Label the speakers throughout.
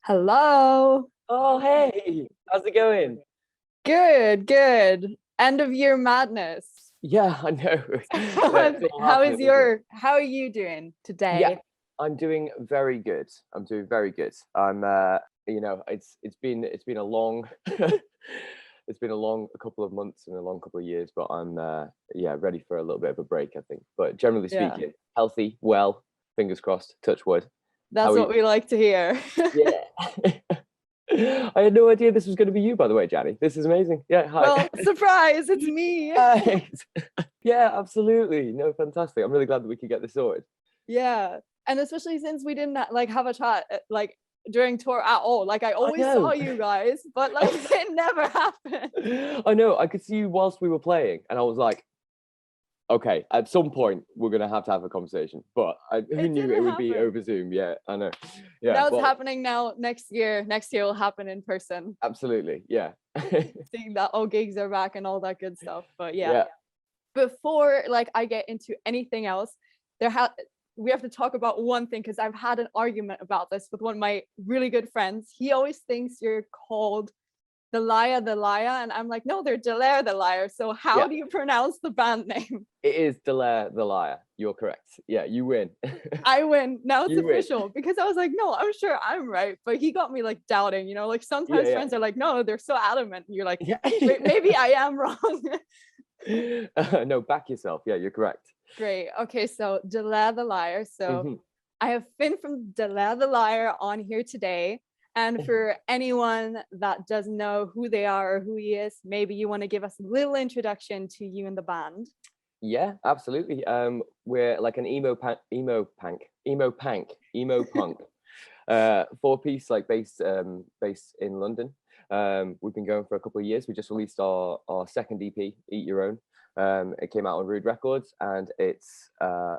Speaker 1: Hello.
Speaker 2: Oh, hey, how's it going?
Speaker 1: Good, good. End of year madness.
Speaker 2: Yeah, I know.
Speaker 1: How is,
Speaker 2: It's all
Speaker 1: how is
Speaker 2: happening, isn't it?
Speaker 1: how are you doing
Speaker 2: Yeah,
Speaker 1: today?
Speaker 2: I'm doing very good. I'm doing very good. It's been a long it's been a long a couple of months and a long couple of years, but I'm yeah, ready for a little bit of a break, I think. But generally
Speaker 1: Yeah,
Speaker 2: speaking, healthy, well, fingers crossed, touch wood. How
Speaker 1: that's
Speaker 2: are
Speaker 1: what
Speaker 2: you?
Speaker 1: we like to hear.
Speaker 2: Yeah. I had no idea this was going to be you, by the way, Janny. This is amazing. Yeah, hi.
Speaker 1: Well, surprise, it's me.
Speaker 2: Thanks. Yeah, absolutely. No, fantastic. I'm really glad that we could get this sorted.
Speaker 1: Yeah. And especially since we didn't like have a chat like during tour at all. Like I
Speaker 2: I
Speaker 1: always saw
Speaker 2: know.
Speaker 1: you guys, but like it never happened.
Speaker 2: I know. I could see you whilst we were playing, and I was like, okay, at some point we're gonna have to have a conversation. But who
Speaker 1: It
Speaker 2: knew it
Speaker 1: didn't
Speaker 2: would be
Speaker 1: happen.
Speaker 2: over Zoom? Yeah, I know. Yeah,
Speaker 1: Now it's
Speaker 2: well,
Speaker 1: happening now next year. Next year will happen in person.
Speaker 2: absolutely. Yeah.
Speaker 1: Seeing that all gigs are back and all that good stuff. But yeah.
Speaker 2: Yeah.
Speaker 1: Before like I get into anything else, there ha we have to talk about one thing because I've had an argument about this with one of my really good friends. He always thinks you're called the Liar, and I'm like, no, they're Delaire the Liar. So how
Speaker 2: Yeah.
Speaker 1: do you pronounce the band name?
Speaker 2: It is Delaire the Liar. You're correct. Yeah, you win.
Speaker 1: I win. Now it's
Speaker 2: You win.
Speaker 1: official because I was like, no, I'm sure I'm right. But he got me like doubting, like sometimes
Speaker 2: Yeah,
Speaker 1: friends are like, no, they're so adamant. And you're like,
Speaker 2: yeah.
Speaker 1: wait, maybe I am wrong.
Speaker 2: No, back yourself. Yeah, you're correct.
Speaker 1: Great. Okay, so Delaire the Liar. So
Speaker 2: Hmm.
Speaker 1: I have Ffin from Delaire The Liar on here today. And for anyone that doesn't know who they are or who he is, maybe you want to give us a little introduction to you and the band.
Speaker 2: Yeah, absolutely. We're like an emo punk, four-piece, like based in London. We've been going for a couple of years. We just released our second EP, Eat Your Own. It came out on Rude Records, and it's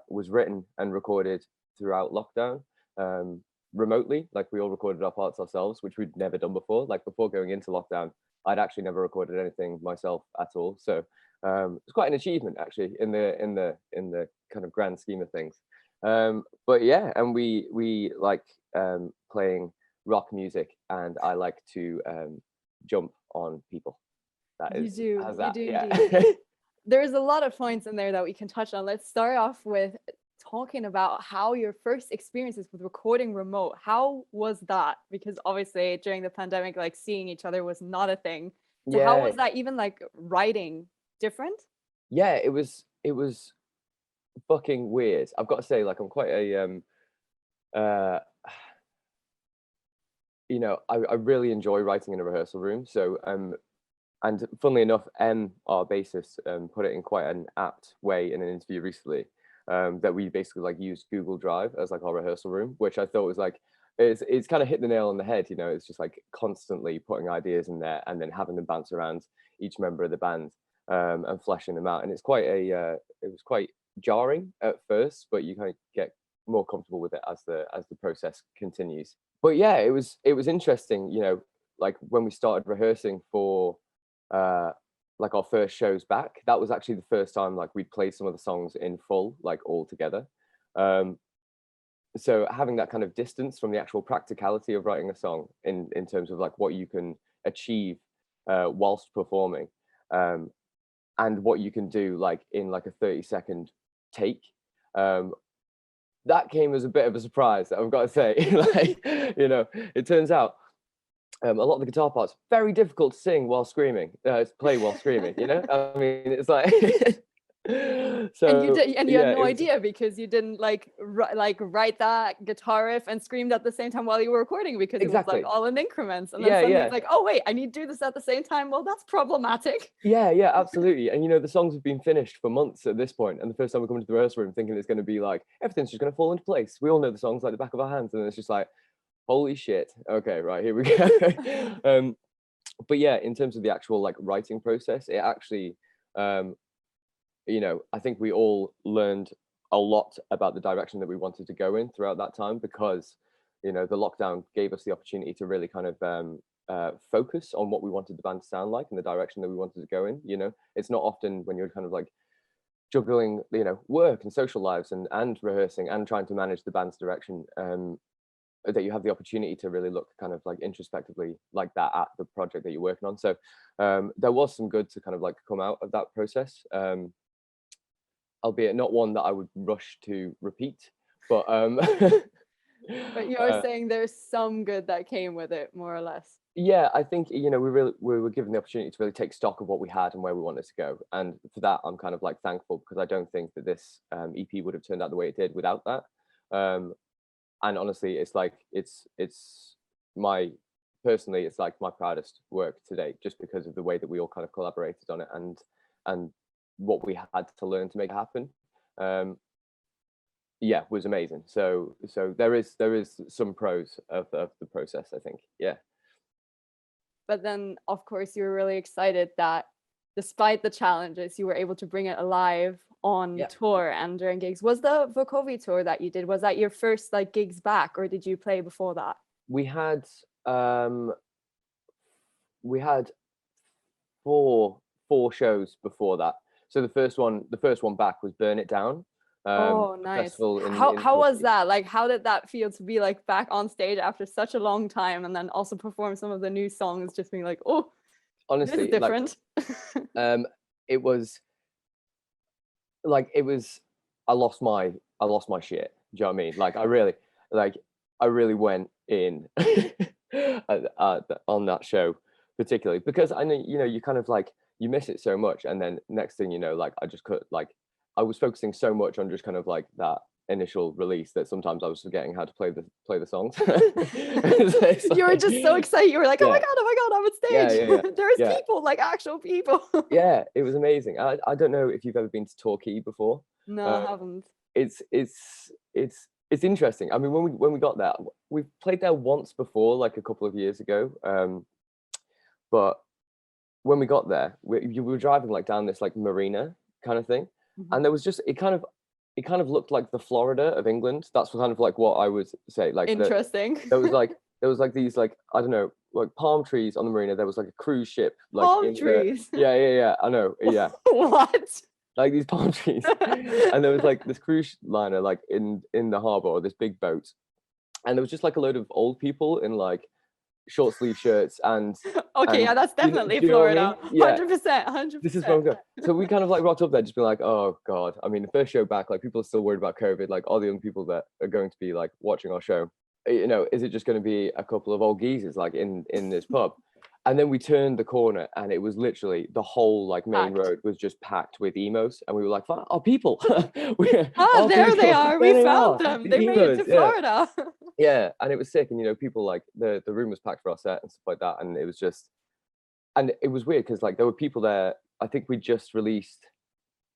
Speaker 2: was written and recorded throughout lockdown, remotely. Like we all recorded our parts ourselves, which we'd never done before. Like before going into lockdown, I'd actually never recorded anything myself at all. So it's quite an achievement actually in the kind of grand scheme of things. But yeah, and we like playing rock music, and I like to jump on people. That
Speaker 1: You
Speaker 2: is
Speaker 1: do,
Speaker 2: how's
Speaker 1: you
Speaker 2: that?
Speaker 1: do
Speaker 2: Yeah.
Speaker 1: indeed. There's a lot of points in there that we can touch on. Let's start off with talking about how your first experiences with recording remote. How was that? Because obviously during the pandemic, like seeing each other was not a thing. So how
Speaker 2: Yeah,
Speaker 1: was that even like writing different?
Speaker 2: yeah. It was fucking weird. I've got to say, like I'm quite a uh I really enjoy writing in a rehearsal room. So and funnily enough, our bassist, put it in quite an apt way in an interview recently, that we basically like used Google Drive as like our rehearsal room, which I thought was like, it's kind of hit the nail on the head. It's just like constantly putting ideas in there and then having them bounce around each member of the band, and fleshing them out. And it's quite it was quite jarring at first, but you kind of get more comfortable with it as the process continues. But yeah, it was interesting. Like when we started rehearsing for uh like our first shows back, that was actually the first time like we'd played some of the songs in full, like all together. um so having that kind of distance from the actual practicality of writing a song in terms of like what you can achieve whilst performing, um and what you can do like in like a 30-second take, um that came as a bit of a surprise, I've got to say. Like, it turns out a lot of the guitar parts very difficult to sing while screaming, play while screaming. I mean, it's like
Speaker 1: And you
Speaker 2: so
Speaker 1: did, and you had
Speaker 2: yeah,
Speaker 1: no
Speaker 2: it was
Speaker 1: idea because you didn't like write that guitar riff and screamed at the same time while you were recording because it was like
Speaker 2: exactly.
Speaker 1: all in increments. And then
Speaker 2: Yeah,
Speaker 1: suddenly it's
Speaker 2: yeah,
Speaker 1: like, oh wait, I need to do this at the same time. Well, that's problematic.
Speaker 2: yeah, yeah, absolutely. And the songs have been finished for months at this point, and the first time we come into the rehearsal room thinking it's going to be like everything's just going to fall into place, we all know the songs like the back of our hands, and then it's just like, holy shit, okay, right, here we go. But yeah, in terms of the actual like writing process, it actually, um I think we all learned a lot about the direction that we wanted to go in throughout that time, because the lockdown gave us the opportunity to really kind of focus on what we wanted the band to sound like and the direction that we wanted to go in. It's not often when you're kind of like juggling work and social lives and rehearsing and trying to manage the band's direction, that you have the opportunity to really look kind of like introspectively like that at the project that you're working on. So there was some good to kind of like come out of that process, albeit not one that I would rush to repeat, but
Speaker 1: But you're saying there's some good that came with it, more or less.
Speaker 2: yeah, I think, you know, we were given the opportunity to really take stock of what we had and where we wanted to go, and for that I'm kind of like thankful, because I don't think that this EP would have turned out the way it did without that. And honestly, it's like it's my personally, it's like my proudest work to date, just because of the way that we all kind of collaborated on it, and what we had to learn to make it happen. Yeah, was amazing. So there is some pros of the process, I think. Yeah.
Speaker 1: But then, of course, you were really excited that despite the challenges, you were able to bring it alive on
Speaker 2: Yeah.
Speaker 1: tour and during gigs. Was the Vukovi tour that you did, was that your first like gigs back, or did you play before that?
Speaker 2: We had four shows before that. So the first one back was Burn It Down.
Speaker 1: Oh,
Speaker 2: A
Speaker 1: nice.
Speaker 2: festival in
Speaker 1: How was
Speaker 2: Turkey.
Speaker 1: that? Like, how did that feel to be like back on stage after such a long time, and then also perform some of the new songs, just being like, oh, this is
Speaker 2: Honestly, like
Speaker 1: different.
Speaker 2: it was like I lost my shit. Do you know what I mean? Like I really went in on that show, particularly because I know, you know, you kind of like you miss it so much, and then next thing you know, like I just could like I was focusing so much on just kind of like that initial release that sometimes I was forgetting how to play the songs.
Speaker 1: You were just so excited. You were like,
Speaker 2: Yeah,
Speaker 1: oh my God, I'm on
Speaker 2: yeah,
Speaker 1: stage. There's
Speaker 2: yeah,
Speaker 1: people, like actual people.
Speaker 2: yeah. It was amazing. I don't know if you've ever been to Torquay before.
Speaker 1: No, I
Speaker 2: Um,
Speaker 1: haven't.
Speaker 2: it's interesting. I mean, when we got there, we played there once before, like a couple of years ago. But when we got there, we were driving like down this like marina kind of thing,
Speaker 1: Mhm.
Speaker 2: and there was just it kind of looked like the Florida of England. That's kind of like what I would say. Like
Speaker 1: Interesting.
Speaker 2: there was like these like I don't know, like palm trees on the marina. There was like a cruise ship like
Speaker 1: Palm
Speaker 2: in the
Speaker 1: trees.
Speaker 2: yeah. I know, yeah.
Speaker 1: What?
Speaker 2: Like these palm trees, and there was like this cruise liner like in the harbor, or this big boat, and there was just like a load of old people in like short sleeve shirts
Speaker 1: Okay,
Speaker 2: and
Speaker 1: yeah, that's definitely
Speaker 2: do you know what I mean?
Speaker 1: Florida.
Speaker 2: Yeah,
Speaker 1: 100%,
Speaker 2: this is where
Speaker 1: 100%.
Speaker 2: I'm going. So we kind of like rocked up there, just being like, oh god. I mean, the first show back, like people are still worried about COVID. Like all the young people that are going to be like watching our show, you know, is it just going to be a couple of old geezers like in this pub? And then we turned the corner, and it was literally the whole like main
Speaker 1: Packed.
Speaker 2: road was just packed with emos, and we were like, "Our people,
Speaker 1: Ah,
Speaker 2: our
Speaker 1: there they
Speaker 2: people,
Speaker 1: are.
Speaker 2: there
Speaker 1: We
Speaker 2: they
Speaker 1: found
Speaker 2: are,
Speaker 1: them.
Speaker 2: the
Speaker 1: They made it
Speaker 2: emos."
Speaker 1: to
Speaker 2: Yeah,
Speaker 1: Florida.
Speaker 2: yeah, and it was sick, and you know, people like the room was packed for our set and stuff like that, and it was just, and it was weird because like there were people there. I think we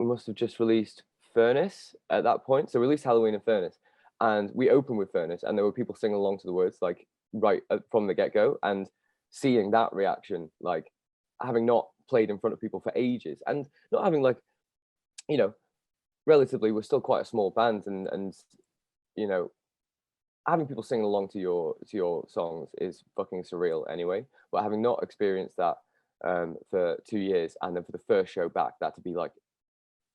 Speaker 2: must have just released Furnace at that point, so we released Halloween and Furnace, and we opened with Furnace, and there were people singing along to the words like right from the get go, and seeing that reaction, like having not played in front of people for ages, and not having like, you know, relatively we're still quite a small band, and you know, having people singing along to your songs is fucking surreal anyway. But having not experienced that for 2 years, and then for the first show back, that to be like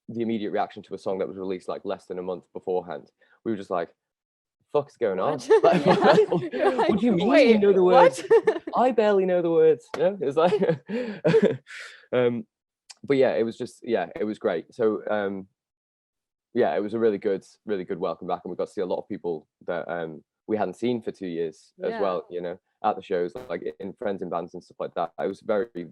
Speaker 2: the immediate reaction to a song that was released like less than a month beforehand, we were just like, "Fuck's going on?
Speaker 1: What?
Speaker 2: Like,
Speaker 1: Yeah. You're
Speaker 2: what
Speaker 1: like,
Speaker 2: do you mean you
Speaker 1: wait,
Speaker 2: know the
Speaker 1: what?
Speaker 2: words? I barely know the words." You know, it's like, but yeah, it was just it was great. So yeah, it was a really good welcome back, and we got to see a lot of people that we hadn't seen for 2 years as
Speaker 1: Yeah,
Speaker 2: well. You know, at the shows, like in friends in bands and stuff like that. It was a very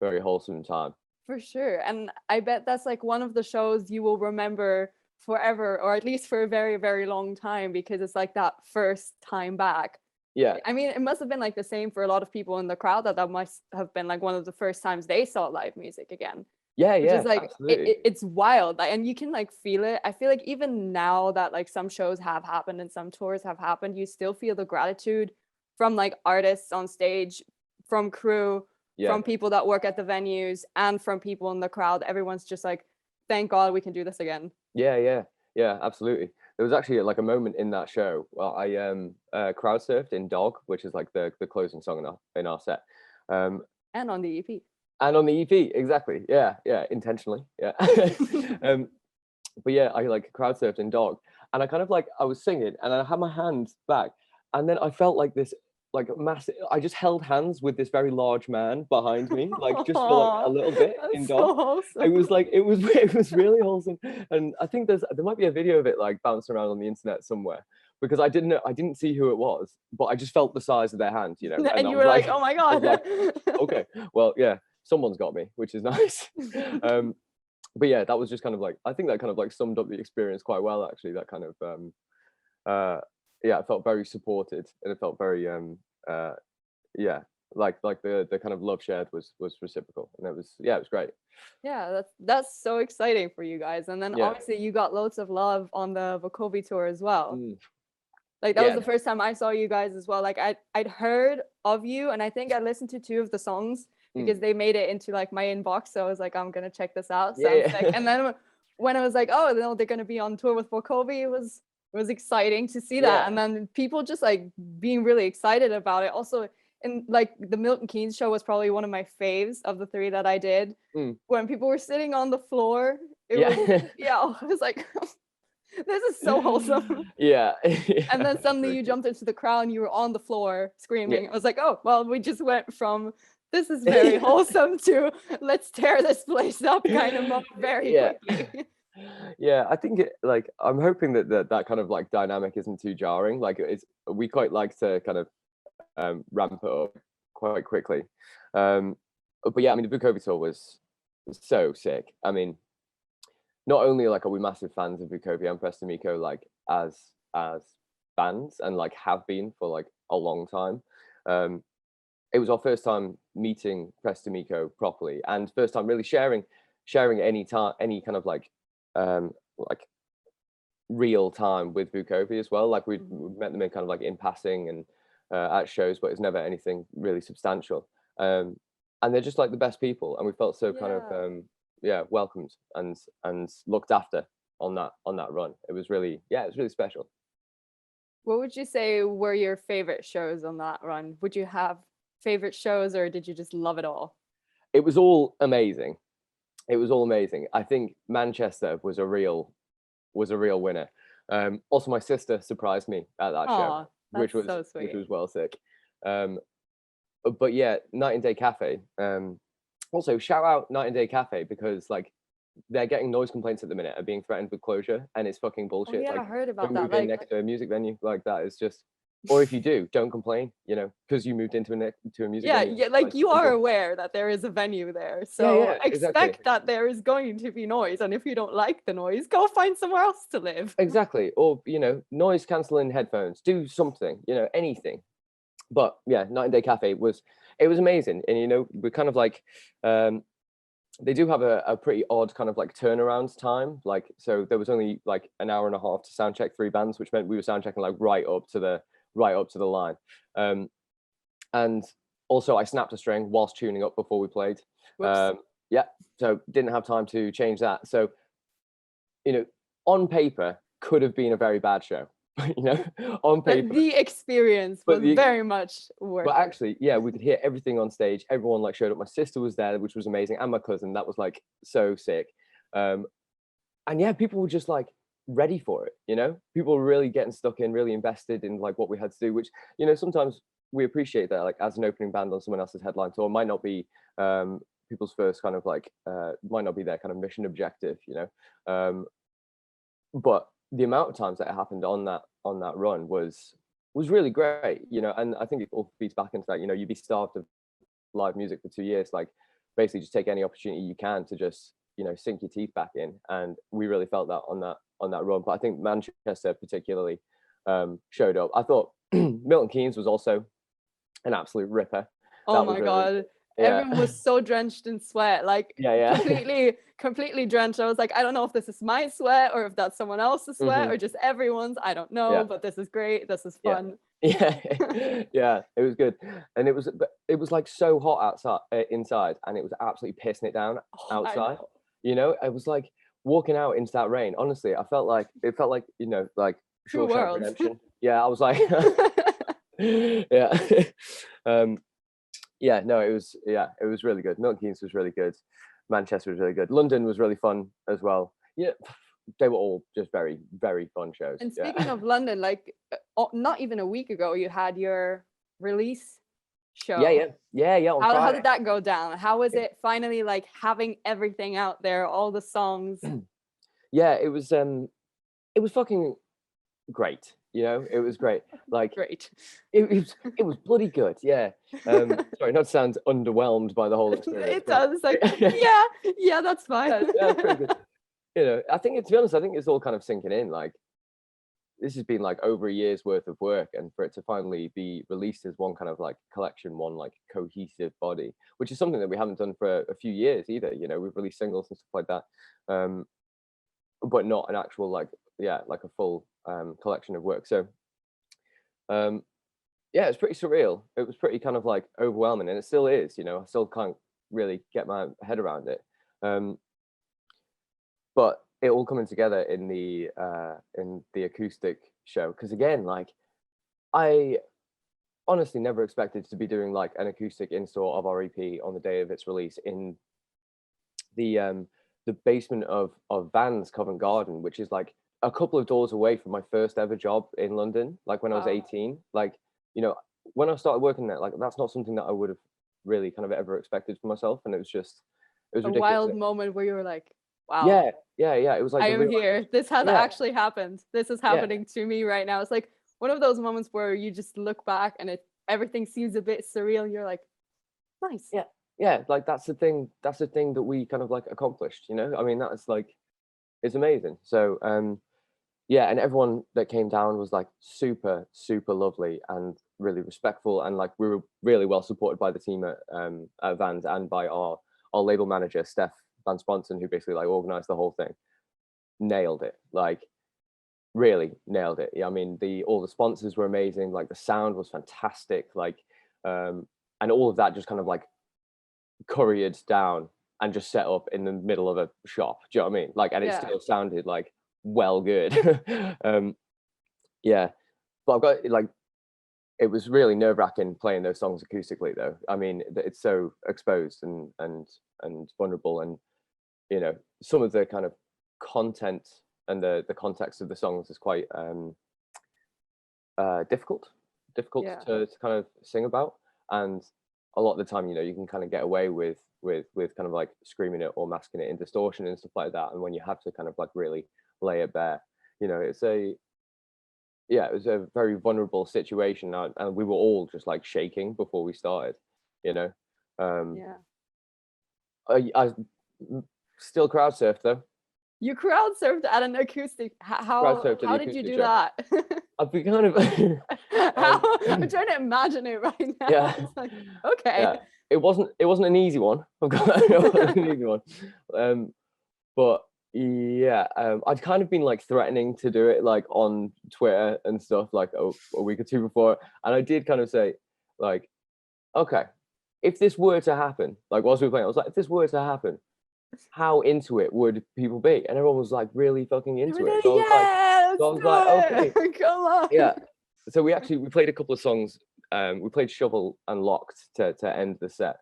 Speaker 2: very wholesome time.
Speaker 1: for sure. And I bet that's like one of the shows you will remember forever, or at least for a very, very long time, because it's like that first time back.
Speaker 2: Yeah,
Speaker 1: I mean, it must have been like the same for a lot of people in the crowd, that must have been like one of the first times they saw live music again, which is like
Speaker 2: absolutely.
Speaker 1: it's wild. Like, and you can like feel it. I feel like even now that like some shows have happened and some tours have happened, you still feel the gratitude from like artists on stage, from crew,
Speaker 2: Yeah,
Speaker 1: from people that work at the venues, and from people in the crowd. Everyone's just like, thank God we can do this again.
Speaker 2: yeah, absolutely. There was actually like a moment in that show. Well, I crowd surfed in Dog, which is like the closing song in our set.
Speaker 1: And on the EP.
Speaker 2: And on the EP, exactly. Yeah, intentionally. Yeah. um, but yeah, I like crowd surfed in Dog, and I kind of like I was singing, and I had my hands back, and then I felt like this like massive. I just held hands with this very large man behind me, like just for like a
Speaker 1: Aw,
Speaker 2: little bit in
Speaker 1: that's so
Speaker 2: dog. It
Speaker 1: wholesome.
Speaker 2: was like it was really wholesome, and I think there might be a video of it like bouncing around on the internet somewhere, because I didn't see who it was, but I just felt the size of their hand, you know, and
Speaker 1: And you were like, oh my
Speaker 2: I was
Speaker 1: God.
Speaker 2: like, okay, well, yeah, someone's got me, which is nice. But yeah, that was just kind of like, I think that kind of like summed up the experience quite well, actually. That kind of uh yeah, it felt very supported, and it felt very uh yeah, like the kind of love shared was reciprocal, and it was, yeah, it was great.
Speaker 1: Yeah, that's so exciting for you guys. And then
Speaker 2: Yeah.
Speaker 1: obviously you got loads of love on the Vokovi tour as well.
Speaker 2: Mm.
Speaker 1: Like that was
Speaker 2: Yeah.
Speaker 1: the first time I saw you guys as well. Like I'd heard of you, and I think I listened to two of the songs
Speaker 2: Mm.
Speaker 1: because they made it into like my inbox. So I was like, I'm gonna check this out. Sounds sick.
Speaker 2: Yeah.
Speaker 1: And then when I was like, oh, no, they're gonna be on tour with Vokovi, it was exciting to see that.
Speaker 2: Yeah.
Speaker 1: And then people just like being really excited about it. Also, and like the Milton Keynes show was probably one of my faves of the three that I did.
Speaker 2: Mm.
Speaker 1: When people were sitting on the floor, it was,
Speaker 2: Yeah.
Speaker 1: yeah, I was like, this is so wholesome.
Speaker 2: Yeah.
Speaker 1: And
Speaker 2: Yeah,
Speaker 1: then
Speaker 2: that's
Speaker 1: suddenly
Speaker 2: very
Speaker 1: you
Speaker 2: cool.
Speaker 1: jumped into the crowd and you were on the floor
Speaker 2: Yeah.
Speaker 1: screaming. I was like, oh, well, we just went from this is very wholesome to let's tear this place up kind of mode very
Speaker 2: Yeah.
Speaker 1: quickly.
Speaker 2: Yeah, I think it, like, I'm hoping that that kind of like dynamic isn't too jarring. Like, it's, we quite like to kind of ramp it up quite quickly. Um, but yeah, I mean, the Bukovi tour was so sick. I mean, not only like are we massive fans of Bukovi and Preston like as bands, and like have been for like a long time. Um, it was our first time meeting Preston properly, and first time really sharing any kind of like real time with Bukovi as well. Like we'd met them in kind of like in passing and at shows, but it's never anything really substantial. And they're just like the best people, and we felt so kind of
Speaker 1: Yeah.
Speaker 2: yeah, welcomed and looked after on that run. It was really, yeah, it was really special.
Speaker 1: What would you say were your favorite shows on that run? Would you have favorite shows or did you just love it all?
Speaker 2: It was all amazing. It was all amazing. I think Manchester was a real winner. Also, my sister surprised me at that show,
Speaker 1: Oh, that's so
Speaker 2: which
Speaker 1: sweet.
Speaker 2: was well sick. Um, but yeah, Night and Day Cafe. Also, shout out Night and Day Cafe, because like they're getting noise complaints at the minute, are being threatened with closure, and it's fucking
Speaker 1: Oh
Speaker 2: bullshit.
Speaker 1: yeah, I
Speaker 2: Like,
Speaker 1: heard about
Speaker 2: don't
Speaker 1: that.
Speaker 2: move in
Speaker 1: Like,
Speaker 2: next to a music venue like that. Is just, or if you do, don't complain. You know, because you moved into to a music
Speaker 1: yeah,
Speaker 2: venue.
Speaker 1: yeah, like
Speaker 2: Like,
Speaker 1: you are
Speaker 2: simple.
Speaker 1: aware that there is a venue there.
Speaker 2: Yeah,
Speaker 1: So
Speaker 2: yeah, exactly.
Speaker 1: expect that there is going to be noise. And if you don't like the noise, go find somewhere else to live.
Speaker 2: Exactly. Or, you know, noise cancelling headphones. Do something. You know, anything. But yeah, Night and Day Cafe was, it was amazing. And you know, we're kind of like they do have a pretty odd kind of like turnaround time. Like, so there was only like an hour and a half to sound check 3 bands, which meant we were sound checking like right up to the line. And also I snapped a string whilst tuning up before we played.
Speaker 1: Whoops.
Speaker 2: Yeah, so didn't have time to change that. So, you know, on paper could have been a very bad show. You know, on
Speaker 1: But
Speaker 2: paper.
Speaker 1: the experience
Speaker 2: But
Speaker 1: was
Speaker 2: the
Speaker 1: very much worth
Speaker 2: But
Speaker 1: it.
Speaker 2: actually, yeah, we could hear everything on stage. Everyone like showed up. My sister was there, which was amazing, and my cousin. That was like so sick. And yeah, people were just like ready for it. You know, people were really getting stuck in, really invested in like what we had to do. Which, you know, sometimes we appreciate that. Like as an opening band on someone else's headline tour, might not be people's first kind of like might not be their kind of mission objective. You know, but the amount of times that it happened on that run was really great, you know. And I think it all feeds back into that, you know, you'd be starved of live music for 2 years, like basically just take any opportunity you can to just, you know, sink your teeth back in. And we really felt that on that run. But I think Manchester particularly showed up. I thought Milton Keynes was also an absolute ripper.
Speaker 1: Oh
Speaker 2: That was
Speaker 1: my
Speaker 2: really,
Speaker 1: God.
Speaker 2: yeah.
Speaker 1: Everyone was so drenched in sweat, like
Speaker 2: Yeah, yeah.
Speaker 1: completely drenched. I was like, I don't know if this is my sweat or if that's someone else's sweat
Speaker 2: Hmm.
Speaker 1: or just everyone's. I don't know,
Speaker 2: Yeah,
Speaker 1: but this is great. This is
Speaker 2: yeah.
Speaker 1: fun.
Speaker 2: Yeah. Yeah, it was good. And it was like so hot outside, inside, and it was absolutely pissing it down
Speaker 1: Oh, I
Speaker 2: outside.
Speaker 1: know.
Speaker 2: You know, I was like walking out into that rain. Honestly, it felt like, you know, like
Speaker 1: Two
Speaker 2: Shawshank
Speaker 1: worlds.
Speaker 2: Redemption. Yeah, I was like, yeah. um, yeah, no, it was really good. Milton Keynes was really good. Manchester was really good. London was really fun as well. Yeah, they were all just very, very fun shows.
Speaker 1: And
Speaker 2: Yeah.
Speaker 1: speaking of London, like not even a week ago, you had your release show.
Speaker 2: Yeah. On
Speaker 1: How
Speaker 2: Friday.
Speaker 1: did that go down? How was it finally like having everything out there, all the songs?
Speaker 2: Yeah, it was fucking great. You know, it was great. Like
Speaker 1: Great.
Speaker 2: it was bloody good. Yeah. Sorry, not to sound underwhelmed by the whole experience.
Speaker 1: It does. Like, yeah, that's fine.
Speaker 2: That's pretty good. You know, I think, to be honest, I think it's all kind of sinking in. Like, this has been like over a year's worth of work, and for it to finally be released as one kind of like collection, one like cohesive body, which is something that we haven't done for a few years either. You know, we've released singles and stuff like that, but not an actual like a full collection of work. So yeah, it's pretty surreal. It was pretty kind of like overwhelming, and it still is. You know, I still can't really get my head around it. But it all coming together in the acoustic show, because again, like, I honestly never expected to be doing like an acoustic install of our EP on the day of its release in the basement of Van's Covent Garden, which is like a couple of doors away from my first ever job in London, like when I was 18. Like, you know, when I started working there, like, that's not something that I would have really kind of ever expected for myself, and it was
Speaker 1: a
Speaker 2: ridiculous.
Speaker 1: wild moment where you were like, wow.
Speaker 2: Yeah. It was like,
Speaker 1: I am here. This has actually happened. This is happening to me right now. It's like one of those moments where you just look back and everything seems a bit surreal, and you're like, nice.
Speaker 2: Yeah, like that's the thing that we kind of like accomplished, you know. I mean, that's like, it's amazing. So yeah, and everyone that came down was like super lovely and really respectful, and like we were really well supported by the team at Vans, and by our label manager Steph Van Sponson, who basically like organized the whole thing. Nailed it, like really nailed it. Yeah, I mean, all the sponsors were amazing, like the sound was fantastic, like and all of that just kind of like couriered down and just set up in the middle of a shop. Do you know what I mean? Like, and it still sounded like well good. Yeah, but I've got like, it was really nerve-wracking playing those songs acoustically though. I mean, it's so exposed and vulnerable, and you know, some of the kind of content and the context of the songs is quite difficult to kind of sing about, and a lot of the time, you know, you can kind of get away with kind of like screaming it or masking it in distortion and stuff like that, and when you have to kind of like really lay it bare, you know, it was a very vulnerable situation, and we were all just like shaking before we started, you know. I still crowd surfed though.
Speaker 1: You crowd surfed at an acoustic. How did you do that?
Speaker 2: I've been kind of
Speaker 1: I'm trying to imagine it right now.
Speaker 2: Yeah.
Speaker 1: It's like, okay.
Speaker 2: Yeah. It wasn't an easy one. It wasn't an easy one. But yeah, I'd kind of been like threatening to do it like on Twitter and stuff like a week or two before, and I did kind of say like, okay, if this were to happen, like whilst we were playing, I was like, if this were to happen, how into it would people be? And everyone was like really fucking into it. So I was like, okay,
Speaker 1: come on.
Speaker 2: Yeah. So we played a couple of songs. We played Shovel and Locked to end the set.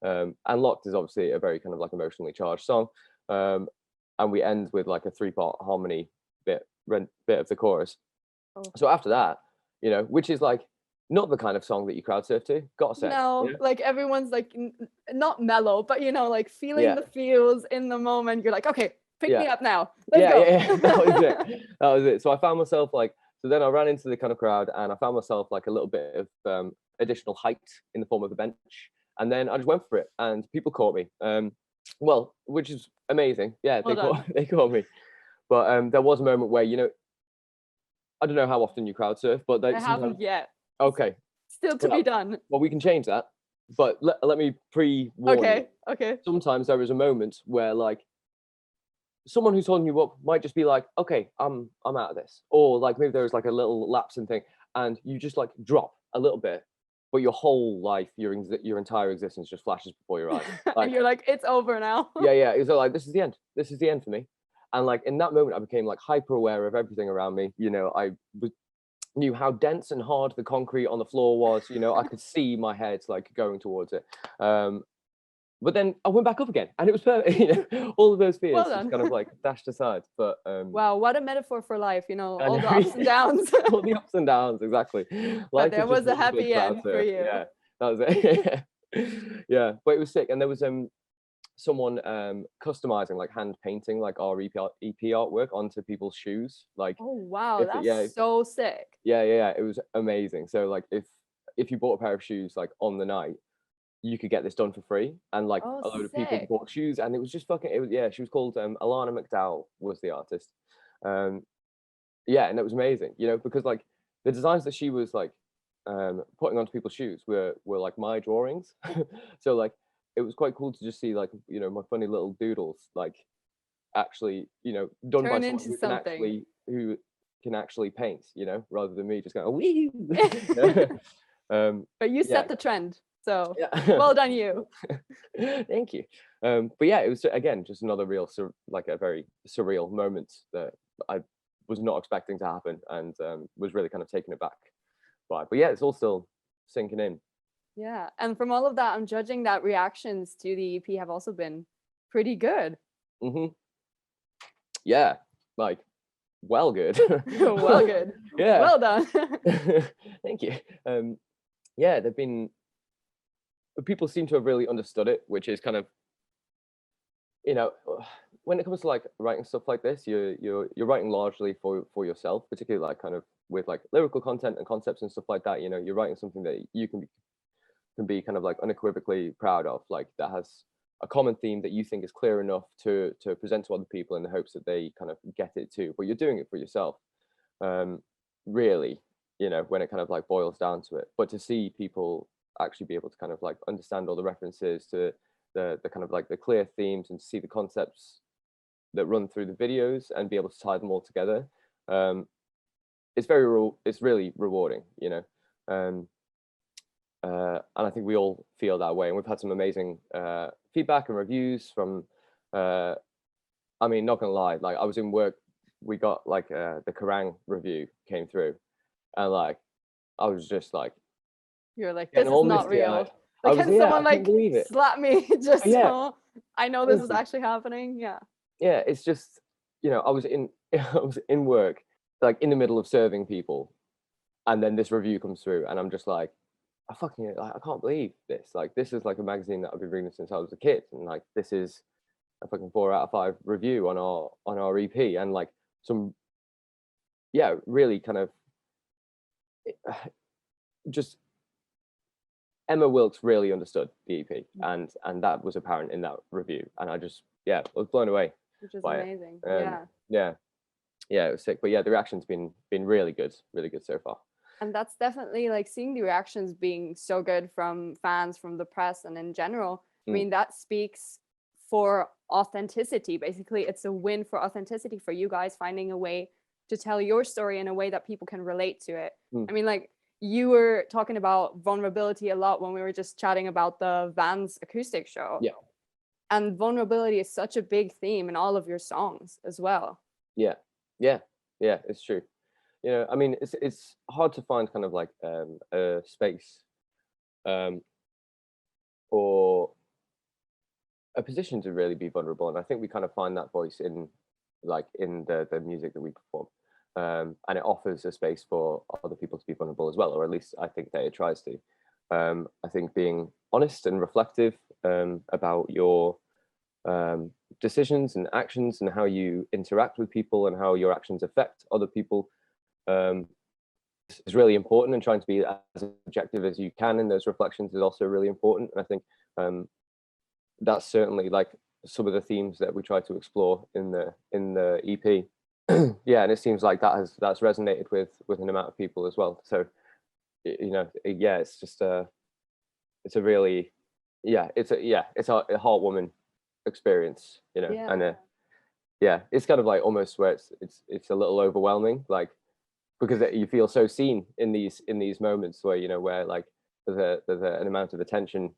Speaker 2: And Locked is obviously a very kind of like emotionally charged song. And we end with like a 3-part harmony bit of the chorus. So after that, you know, which is like not the kind of song that you crowd surf to, gotta say.
Speaker 1: No,
Speaker 2: you know?
Speaker 1: like everyone's like not mellow, but you know, like feeling the feels in the moment. You're like, okay, pick me up now. Let's go.
Speaker 2: Yeah. That was it. So I found myself like, so then I ran into the kind of crowd, and I found myself like a little bit of additional height in the form of a bench, and then I just went for it, and people caught me. Well, which is amazing. Yeah, they caught me. But there was a moment where, you know, I don't know how often you crowd surf, but
Speaker 1: I haven't yet.
Speaker 2: Okay.
Speaker 1: Still to be done.
Speaker 2: Well, we can change that, but let me pre-warn you.
Speaker 1: Okay.
Speaker 2: Sometimes there is a moment where like someone who's holding you up might just be like, okay, I'm out of this, or like maybe there's like a little lapse in thing, and you just like drop a little bit, but your whole life, your entire existence just flashes before your eyes, like,
Speaker 1: and you're like, it's over now.
Speaker 2: yeah. It's like, this is the end for me. And like in that moment, I became like hyper aware of everything around me. You know, I knew how dense and hard the concrete on the floor was. You know, I could see my head like going towards it. but then I went back up again, and it was perfect. You know, all of those fears
Speaker 1: Well
Speaker 2: just
Speaker 1: done.
Speaker 2: kind of like dashed aside. But
Speaker 1: Wow, what a metaphor for life, you know,
Speaker 2: I
Speaker 1: all
Speaker 2: know,
Speaker 1: the ups and downs.
Speaker 2: all the ups and downs, exactly.
Speaker 1: But
Speaker 2: Life
Speaker 1: there
Speaker 2: is just
Speaker 1: was a
Speaker 2: one big
Speaker 1: happy
Speaker 2: cloud
Speaker 1: end for
Speaker 2: surf.
Speaker 1: you.
Speaker 2: Yeah, that was it. Yeah, but it was sick, and there was someone customizing, like hand painting like our EP artwork onto people's shoes. Like
Speaker 1: Oh wow,
Speaker 2: if it, yeah,
Speaker 1: that's so sick.
Speaker 2: yeah, it was amazing. So like if you bought a pair of shoes like on the night, you could get this done for free, and like
Speaker 1: Oh,
Speaker 2: a load of people
Speaker 1: sick.
Speaker 2: bought shoes, and it was just fucking, it was, yeah, she was called Alana McDowell was the artist. um yeah, and it was amazing, you know, because like the designs that she was like putting onto people's shoes were like my drawings. So like it was quite cool to just see, like, you know, my funny little doodles like actually, you know, done by
Speaker 1: Turn
Speaker 2: someone
Speaker 1: into something.
Speaker 2: who can actually paint, you know, rather than me just going, wee.
Speaker 1: But you
Speaker 2: Yeah,
Speaker 1: set the trend, so
Speaker 2: yeah.
Speaker 1: well done you.
Speaker 2: Thank you. But yeah, it was again just another real like a very surreal moment that I was not expecting to happen, and was really kind of taken aback by. But yeah, it's all still sinking in.
Speaker 1: Yeah, and from all of that, I'm judging that reactions to the EP have also been pretty good.
Speaker 2: Hmm. Yeah, like well good.
Speaker 1: Well, good.
Speaker 2: Yeah.
Speaker 1: Well done.
Speaker 2: Thank you. Yeah, they've been, people seem to have really understood it, which is kind of, you know, when it comes to like writing stuff like this, you're writing largely for yourself, particularly like kind of with like lyrical content and concepts and stuff like that. You know, you're writing something that you can be kind of like unequivocally proud of, like that has a common theme that you think is clear enough to present to other people in the hopes that they kind of get it too. But you're doing it for yourself, really, you know, when it kind of like boils down to it. But to see people actually be able to kind of like understand all the references to the kind of like the clear themes, and to see the concepts that run through the videos and be able to tie them all together, it's it's really rewarding, you know. um, and I think we all feel that way, and we've had some amazing feedback and reviews from I mean, not gonna lie, like I was in work, we got like the Kerrang review came through, and like I was just like
Speaker 1: You're like,
Speaker 2: getting
Speaker 1: this is
Speaker 2: all
Speaker 1: not
Speaker 2: misty eyed.
Speaker 1: real.
Speaker 2: I
Speaker 1: Like,
Speaker 2: was,
Speaker 1: can
Speaker 2: yeah, I
Speaker 1: someone
Speaker 2: couldn't
Speaker 1: like
Speaker 2: believe it.
Speaker 1: slap me just
Speaker 2: Yeah,
Speaker 1: so I know this is
Speaker 2: honestly,
Speaker 1: actually happening? Yeah.
Speaker 2: yeah, it's just, you know, I was in I was in work, like in the middle of serving people, and then this review comes through, and I'm just like, I fucking, like, I can't believe this. Like, this is like a magazine that I've been reading since I was a kid, and like this is a fucking 4 out of 5 review on our EP, and like some, yeah, really kind of just, Emma Wilkes really understood the EP, and that was apparent in that review, and I just, yeah, I was blown away
Speaker 1: Which is
Speaker 2: by it.
Speaker 1: amazing.
Speaker 2: Um,
Speaker 1: Yeah.
Speaker 2: yeah, yeah, it was sick. But yeah, the reaction's been really good so far.
Speaker 1: And that's definitely like seeing the reactions being so good from fans, from the press, and in general. I mean, that speaks for authenticity. Basically, it's a win for authenticity for you guys finding a way to tell your story in a way that people can relate to it. I mean, like you were talking about vulnerability a lot when we were just chatting about the Vans acoustic show.
Speaker 2: Yeah,
Speaker 1: And vulnerability is such a big theme in all of your songs as well.
Speaker 2: yeah, yeah, yeah. It's true. You know, I mean, it's hard to find kind of like a space um, or a position to really be vulnerable, and I think we kind of find that voice in the music that we perform, and it offers a space for other people to be vulnerable as well, or at least I think that it tries to. I think being honest and reflective about your decisions and actions, and how you interact with people, and how your actions affect other people, um, is really important, and trying to be as objective as you can in those reflections is also really important. And I think that's certainly like some of the themes that we try to explore in the EP. Yeah, and it seems like that's resonated with an amount of people as well. So you know, yeah, it's just it's a really, it's a heartwarming experience, you know.
Speaker 1: Yeah.
Speaker 2: And yeah, it's kind of like almost where it's a little overwhelming, like, because you feel so seen in these moments where, you know, where like there's an amount of attention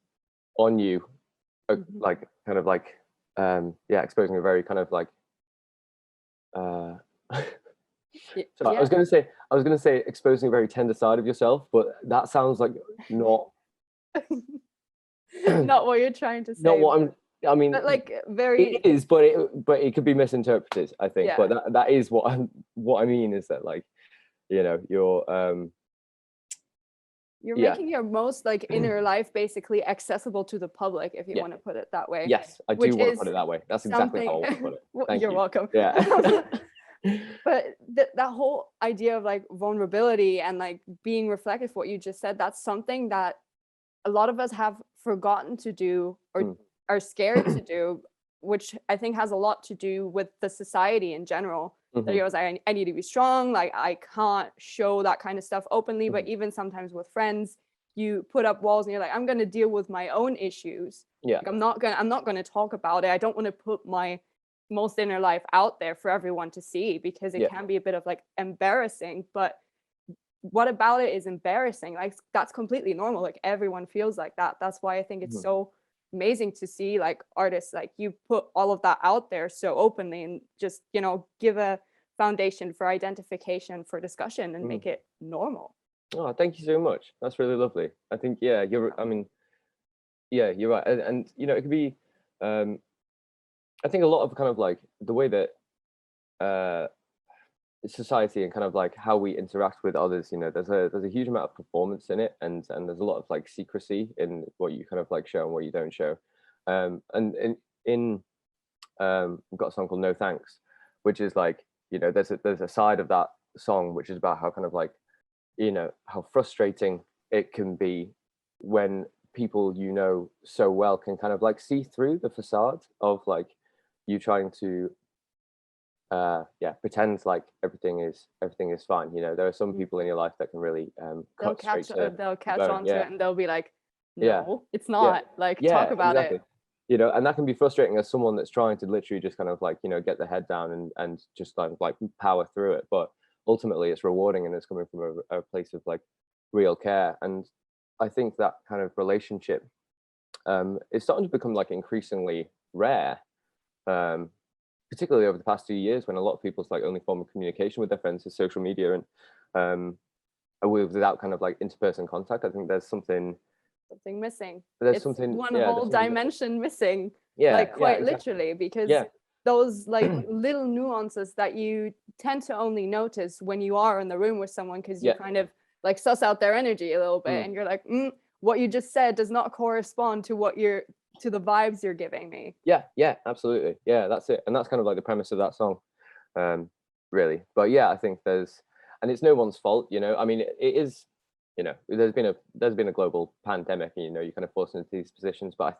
Speaker 2: on you, like kind of like yeah, exposing a very kind of like so I was gonna say exposing a very tender side of yourself, but that sounds like not
Speaker 1: not what you're trying to
Speaker 2: not
Speaker 1: say,
Speaker 2: what I mean,
Speaker 1: but like
Speaker 2: it
Speaker 1: very,
Speaker 2: is, but it could be misinterpreted, I think.
Speaker 1: yeah.
Speaker 2: But that is what I mean is that, like, you know,
Speaker 1: You're
Speaker 2: yeah.
Speaker 1: making your most like inner life basically accessible to the public, if you
Speaker 2: Yeah.
Speaker 1: want to put it that way.
Speaker 2: Yes, I do
Speaker 1: Which
Speaker 2: want to
Speaker 1: is
Speaker 2: put it that way. That's exactly how I
Speaker 1: something.
Speaker 2: want to put it.
Speaker 1: Well,
Speaker 2: Thank
Speaker 1: you're
Speaker 2: you.
Speaker 1: welcome.
Speaker 2: Yeah.
Speaker 1: But that whole idea of like vulnerability and like being reflective, what you just said, that's something that a lot of us have forgotten to do or are scared to do, which I think has a lot to do with the society in general. That you're like, I need to be strong, like I can't show that kind of stuff openly. But even sometimes with friends, you put up walls and you're like, I'm gonna deal with my own issues.
Speaker 2: Yeah.
Speaker 1: Like, I'm not gonna talk about it. I don't want to put my most inner life out there for everyone to see, because it can be a bit of like embarrassing. But what about it is embarrassing? Like, that's completely normal. Like, everyone feels like that. That's why I think it's so amazing to see like artists like you put all of that out there so openly, and just, you know, give a foundation for identification, for discussion, and make it normal.
Speaker 2: Oh, thank you so much. That's really lovely. I think, yeah, I mean, yeah, you're right. And you know, it could be, I think a lot of kind of like the way that society and kind of like how we interact with others, you know, there's a huge amount of performance in it, and there's a lot of like secrecy in what you kind of like show and what you don't show. And in we've got a song called No Thanks, which is like, you know, there's a side of that song which is about how kind of like, you know, how frustrating it can be when people you know so well can kind of like see through the facade of like you trying to pretend like everything is fine. You know, there are some people in your life that can really cut straight to
Speaker 1: They'll
Speaker 2: the
Speaker 1: catch
Speaker 2: bone.
Speaker 1: on to it, and they'll be like,
Speaker 2: Yeah,
Speaker 1: no, it's
Speaker 2: yeah,
Speaker 1: not. Like, talk
Speaker 2: yeah,
Speaker 1: about it.
Speaker 2: exactly. You know, and that can be frustrating as someone that's trying to literally just kind of like, you know, get their head down and just kind of like power through it. But ultimately it's rewarding, and it's coming from a place of like real care. And I think that kind of relationship is starting to become like increasingly rare, um, particularly over the past 2 years, when a lot of people's like only form of communication with their friends is social media, and without kind of like interperson contact. I think
Speaker 1: Missing.
Speaker 2: there's
Speaker 1: It's
Speaker 2: something,
Speaker 1: one
Speaker 2: yeah,
Speaker 1: whole
Speaker 2: there's something missing.
Speaker 1: dimension missing,
Speaker 2: Yeah,
Speaker 1: like
Speaker 2: yeah,
Speaker 1: quite
Speaker 2: exactly.
Speaker 1: literally, because
Speaker 2: Yeah.
Speaker 1: those like little nuances that you tend to only notice when you are in the room with someone, because you
Speaker 2: Yeah.
Speaker 1: kind of like suss out their energy a little bit,
Speaker 2: Mm.
Speaker 1: and you're like, what you just said does not correspond to to the vibes you're giving me.
Speaker 2: Yeah, absolutely. Yeah, that's it. And that's kind of like the premise of that song, really. But yeah, I think and it's no one's fault, you know. I mean, it is, you know, there's been a global pandemic, and you know, you kind of forced into these positions. But I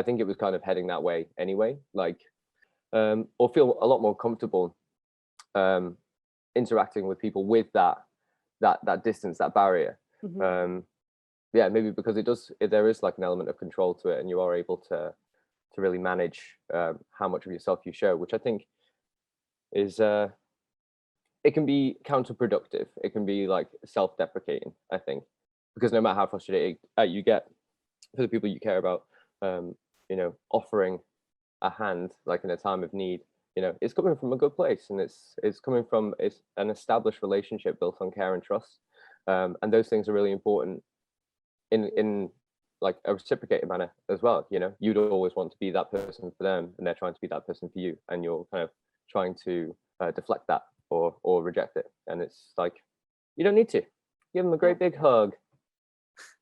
Speaker 2: think it was kind of heading that way anyway. Like, or feel a lot more comfortable interacting with people with that distance, that barrier. Yeah, maybe because there is like an element of control to it, and you are able to really manage how much of yourself you show, which I think is it can be counterproductive. It can be like self-deprecating, I think, because no matter how frustrated you get for the people you care about, you know, offering a hand like in a time of need, you know, it's coming from a good place, and it's coming from it's an established relationship built on care and trust, and those things are really important in like a reciprocated manner as well. You know, you'd always want to be that person for them, and they're trying to be that person for you, and you're kind of trying to deflect that or reject it. And it's like, you don't need to give them a great big hug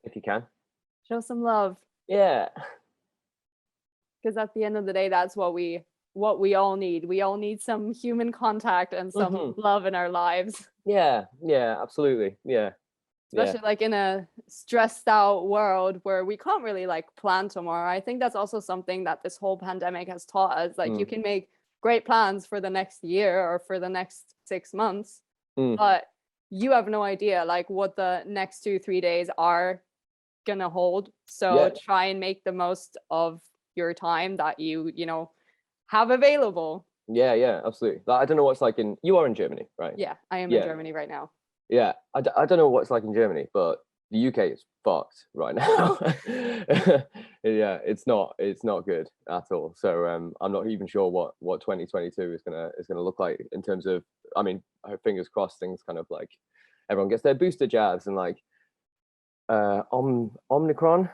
Speaker 2: if you can.
Speaker 1: Show some love.
Speaker 2: Yeah,
Speaker 1: because at the end of the day, that's what we all need. We all need some human contact and some love in our lives.
Speaker 2: Yeah, absolutely. Yeah.
Speaker 1: Especially like in a stressed out world where we can't really like plan tomorrow. I think that's also something that this whole pandemic has taught us. Like, you can make great plans for the next year or for the next 6 months, but you have no idea like what the next 2-3 days are gonna hold. So try and make the most of your time that you know have available.
Speaker 2: Yeah, absolutely. Like, I don't know what's like you are in Germany, right?
Speaker 1: Yeah, I am in Germany right now.
Speaker 2: Yeah, I don't know what it's like in Germany, but the UK is fucked right now. Yeah, it's not good at all. So I'm not even sure what 2022 is gonna look like in terms of, I mean, fingers crossed, things kind of like everyone gets their booster jabs, and like Omicron.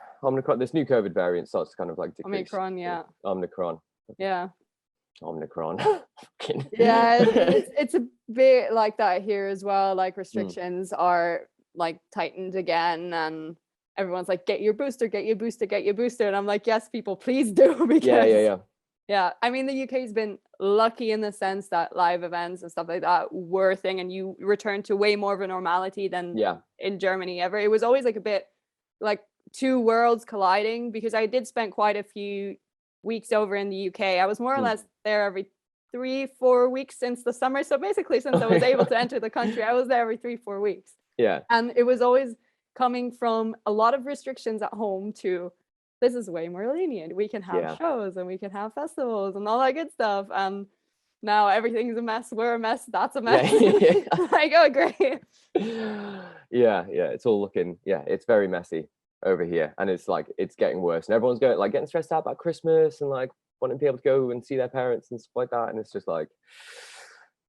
Speaker 2: This new COVID variant starts to kind of like decrease.
Speaker 1: Omicron, yeah.
Speaker 2: Omicron.
Speaker 1: Yeah.
Speaker 2: Omicron.
Speaker 1: Yeah, it's a bit like that here as well. Like restrictions are like tightened again, and everyone's like, get your booster, get your booster, get your booster. And I'm like, yes, people, please do, because yeah, I mean, the UK's been lucky in the sense that live events and stuff like that were a thing, and you return to way more of a normality than in Germany ever. It was always like a bit like two worlds colliding, because I did spend quite a few weeks over in the UK. I was more or less there every 3-4 weeks since the summer. So basically, since I was able to enter the country, I was there every 3-4 weeks.
Speaker 2: Yeah.
Speaker 1: And it was always coming from a lot of restrictions at home to, this is way more lenient. We can have shows and we can have festivals and all that good stuff. And now everything's a mess. We're a mess. That's a mess. Like, oh, great.
Speaker 2: Yeah. It's all looking, it's very messy over here. And it's like, it's getting worse. And everyone's getting stressed out about Christmas and like wanting to be able to go and see their parents and stuff like that. And it's just like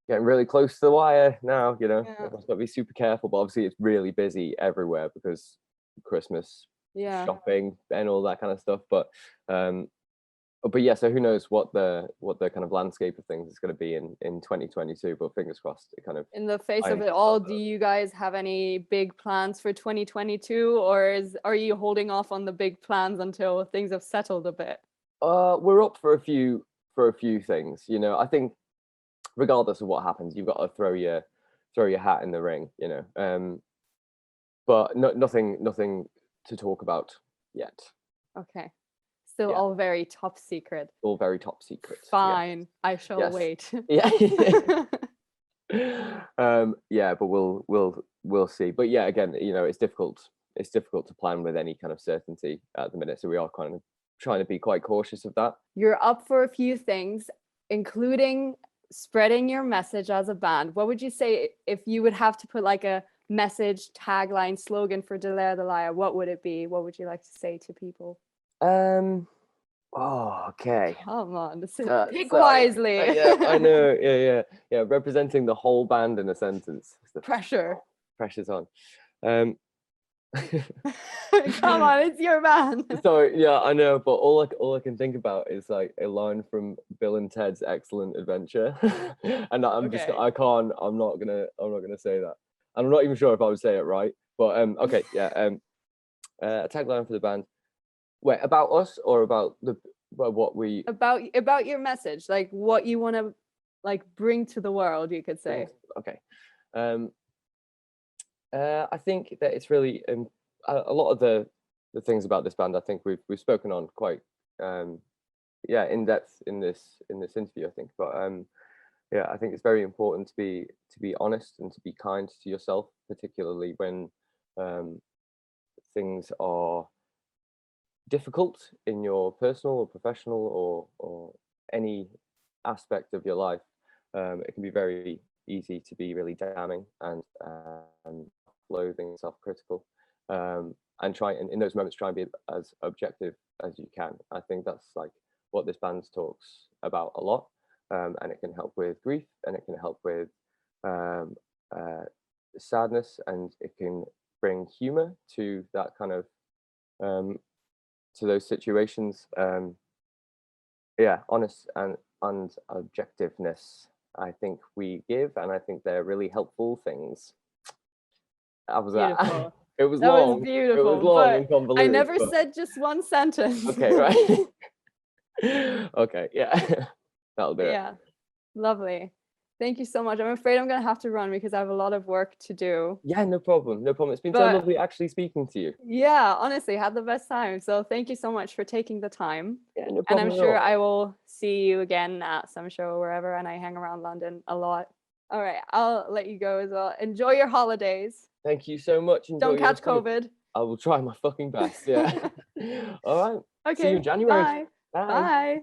Speaker 2: getting really close to the wire now, Everyone's got to be super careful. But obviously it's really busy everywhere because Christmas shopping and all that kind of stuff. But yeah, so who knows what the kind of landscape of things is going to be in 2022, but fingers crossed it kind of,
Speaker 1: in the face of it all, do you guys have any big plans for 2022, or are you holding off on the big plans until things have settled a bit?
Speaker 2: We're up for a few things, I think regardless of what happens, you've got to throw your hat in the ring, but nothing to talk about yet.
Speaker 1: Okay. Still all very top secret.
Speaker 2: All very top secret.
Speaker 1: Fine. I shall wait.
Speaker 2: Yeah. But we'll see. But yeah, again, it's difficult to plan with any kind of certainty at the minute. So we are kind of trying to be quite cautious of that.
Speaker 1: You're up for a few things, including spreading your message as a band. What would you say if you would have to put like a message, tagline, slogan for Delaire The Liar? What would it be? What would you like to say to people?
Speaker 2: Okay.
Speaker 1: Come on, pick wisely.
Speaker 2: Yeah, I know. Yeah. Representing the whole band in a sentence. Pressure's on.
Speaker 1: Come on, it's your band.
Speaker 2: Sorry, yeah, I know, but all I can think about is like a line from Bill and Ted's Excellent Adventure, and I'm not gonna say that. I'm not even sure if I would say it right, but okay, yeah. A tagline for the band. Wait, about us or about what we
Speaker 1: about your message, like what you want to like bring to the world, you could say.
Speaker 2: Okay. I think that it's really a lot of the things about this band I think we've spoken on quite in depth in this interview, I think, but I think it's very important to be honest and to be kind to yourself, particularly when things are difficult in your personal or professional or any aspect of your life. It can be very easy to be really damning and loathing, self-critical, and try and in those moments try and be as objective as you can. I think that's like what this band talks about a lot, and it can help with grief, and it can help with sadness, and it can bring humor to that kind of to those situations. Honest and objectiveness, I think we give, and I think they're really helpful things. That was that. It was long.
Speaker 1: Was beautiful.
Speaker 2: It was long and convoluted.
Speaker 1: I never said just one sentence.
Speaker 2: Okay, right. Okay, yeah. That'll do it.
Speaker 1: Yeah, lovely. Thank you so much. I'm afraid I'm going to have to run because I have a lot of work to do.
Speaker 2: Yeah, no problem. It's been so lovely actually speaking to you.
Speaker 1: Yeah, honestly, had the best time. So thank you so much for taking the time.
Speaker 2: Yeah, no problem.
Speaker 1: And I'm sure I will see you again at some show or wherever, and I hang around London a lot. All right, I'll let you go as well. Enjoy your holidays.
Speaker 2: Thank you so much.
Speaker 1: Don't catch COVID.
Speaker 2: I will try my fucking best. Yeah. All right.
Speaker 1: Okay.
Speaker 2: See you in January.
Speaker 1: Bye. Bye.